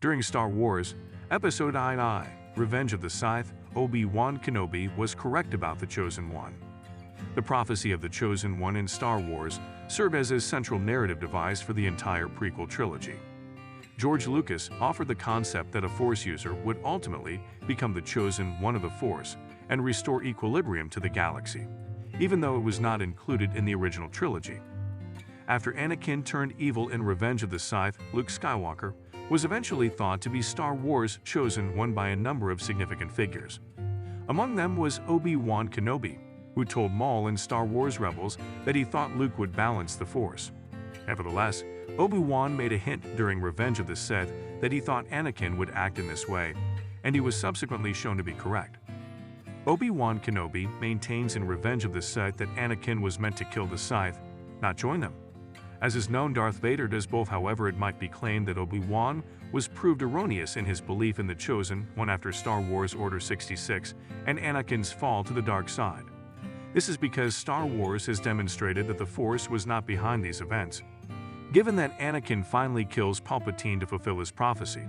During Star Wars, Episode IX, Revenge of the Sith, Obi-Wan Kenobi was correct about the Chosen One. The prophecy of the Chosen One in Star Wars served as a central narrative device for the entire prequel trilogy. George Lucas offered the concept that a Force user would ultimately become the Chosen One of the Force and restore equilibrium to the galaxy, even though it was not included in the original trilogy. After Anakin turned evil in Revenge of the Sith, Luke Skywalker was eventually thought to be Star Wars' Chosen One by a number of significant figures. Among them was Obi-Wan Kenobi, who told Maul in Star Wars Rebels that he thought Luke would balance the Force. Nevertheless, Obi-Wan made a hint during Revenge of the Sith that he thought Anakin would act in this way, and he was subsequently shown to be correct. Obi-Wan Kenobi maintains in Revenge of the Sith that Anakin was meant to kill the Sith, not join them. As is known, Darth Vader does both. However, it might be claimed that Obi-Wan was proved erroneous in his belief in the Chosen One after Star Wars Order 66 and Anakin's fall to the dark side. This is because Star Wars has demonstrated that the Force was not behind these events. Given that Anakin finally kills Palpatine to fulfill his prophecy,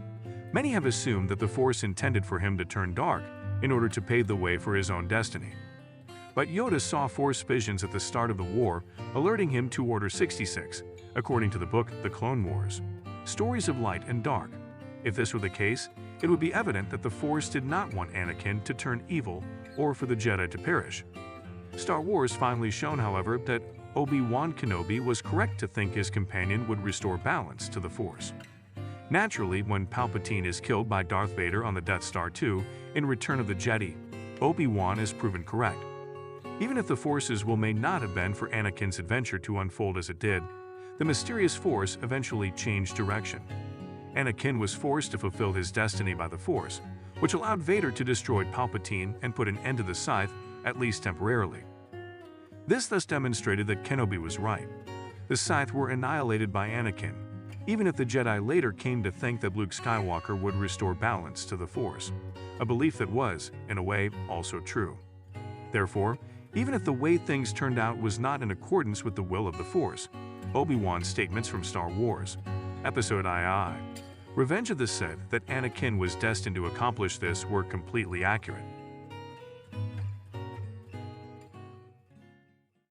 many have assumed that the Force intended for him to turn dark in order to pave the way for his own destiny. But Yoda saw Force visions at the start of the war, alerting him to Order 66, according to the book The Clone Wars, Stories of Light and Dark. If this were the case, it would be evident that the Force did not want Anakin to turn evil or for the Jedi to perish. Star Wars finally shown, however, that Obi-Wan Kenobi was correct to think his companion would restore balance to the Force. Naturally, when Palpatine is killed by Darth Vader on the Death Star 2 in Return of the Jedi, Obi-Wan is proven correct. Even if the forces may not have been for Anakin's adventure to unfold as it did, the mysterious Force eventually changed direction. Anakin was forced to fulfill his destiny by the Force, which allowed Vader to destroy Palpatine and put an end to the Sith, at least temporarily. This thus demonstrated that Kenobi was right. The Sith were annihilated by Anakin, even if the Jedi later came to think that Luke Skywalker would restore balance to the Force, a belief that was, in a way, also true. Therefore, even if the way things turned out was not in accordance with the will of the Force, Obi-Wan's statements from Star Wars, Episode II, Revenge of the Sith, that Anakin was destined to accomplish this were completely accurate.